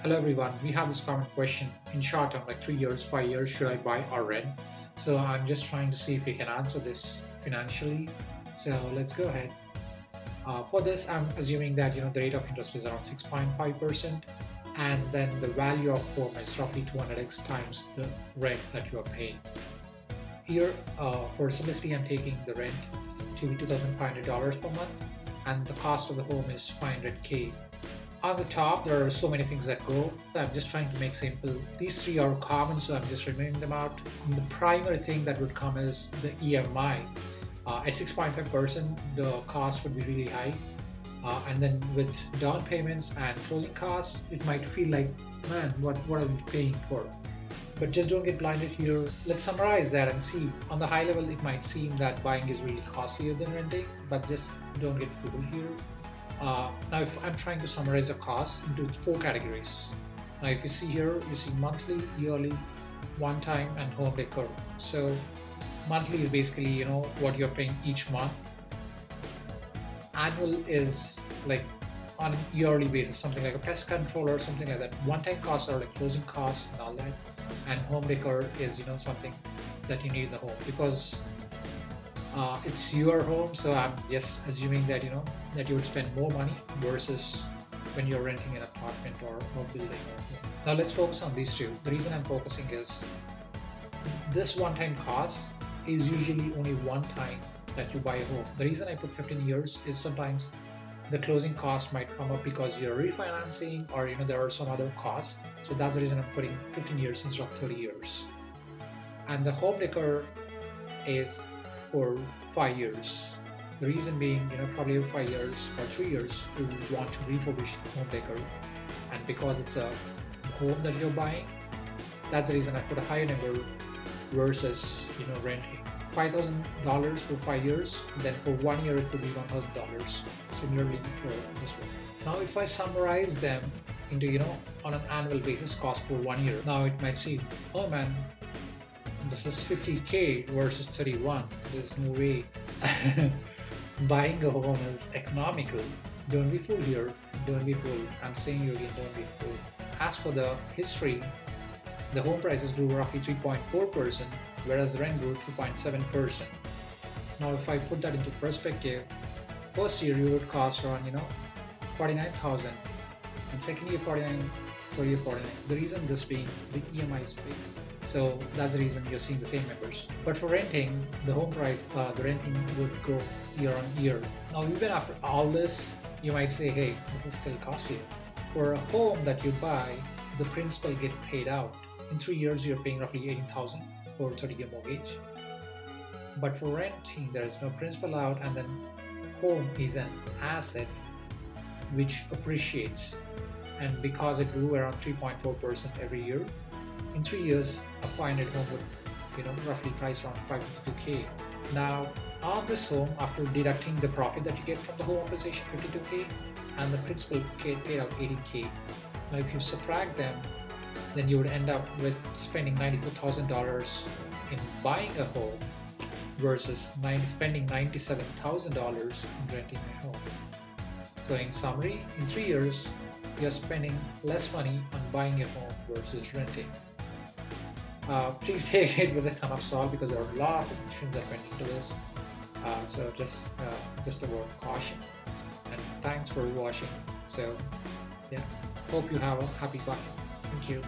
Hello everyone, we have this common question in short term, like 3 years, 5 years, should I buy or rent? So I'm just trying to see if we can answer this financially. So let's go ahead. For this, I'm assuming that the rate of interest is around 6.5%, and then the value of home is roughly 200x times the rent that you are paying. Here, for simplicity, I'm taking the rent to be $2,500 per month, and the cost of the home is 500k. On the top, there are so many things that go. I'm just trying to make simple. These three are common, so I'm just removing them out. And the primary thing that would come is the EMI. At 6.5%, the cost would be really high. And then with down payments and closing costs, it might feel like, man, what are we paying for? But just don't get blinded here. Let's summarize that and see. On the high level, it might seem that buying is really costlier than renting, but just don't get fooled here. Now, if I'm trying to summarize the costs into four categories. Now, if you see here, you see monthly, yearly, one time, and home decor. So, monthly is basically what you're paying each month. Annual is like on a yearly basis, something like a pest control or something like that. One-time costs are like closing costs and all that. And home decor is something that you need in the home because it's your home, so I'm just assuming that that you would spend more money versus when you're renting an apartment or a building. Now let's focus on these two. The reason I'm focusing is this one-time cost is usually only one time that you buy a home. The reason I put 15 years is sometimes the closing cost might come up because you're refinancing or there are some other costs. So that's the reason I'm putting 15 years instead of 30 years. And the home decor is for 5 years. The reason being, probably every 5 years or 3 years, you want to refurbish the home decor, and because it's a home that you're buying, that's the reason I put a higher number versus renting. $5,000 for 5 years, then for 1 year it could be $1,000. Similarly for this one. Now, if I summarize them into on an annual basis cost for 1 year, now it might seem, oh man, this is 50k versus 31. There's no way buying a home is economical. Don't be fooled here. Don't be fooled. I'm saying you again, don't be fooled. As for the history, the home prices grew roughly 3.4%, whereas rent grew 2.7%. Now, if I put that into perspective, first year you would cost around 49,000, and second year 49, third year 49. The reason this being the EMI is fixed. So that's the reason you're seeing the same numbers. But for renting, the home price, the renting would go year on year. Now, even after all this, you might say, hey, this is still costly. For a home that you buy, the principal get paid out. In 3 years, you're paying roughly 18,000 for 30-year mortgage. But for renting, there is no principal out, and then home is an asset which appreciates. And because it grew around 3.4% every year, in 3 years, a 500 home would, roughly price around 52k. Now, on this home, after deducting the profit that you get from the home acquisition, 52k, and the principal get paid out 80k. Now, if you subtract them, then you would end up with spending $94,000 in buying a home versus spending $97,000 in renting a home. So, in summary, in 3 years, you're spending less money on buying a home versus renting. Please take it with a ton of salt because there are a lot of assumptions that went into this. So just a word of caution. And thanks for watching. So yeah, hope you have a happy buying. Thank you.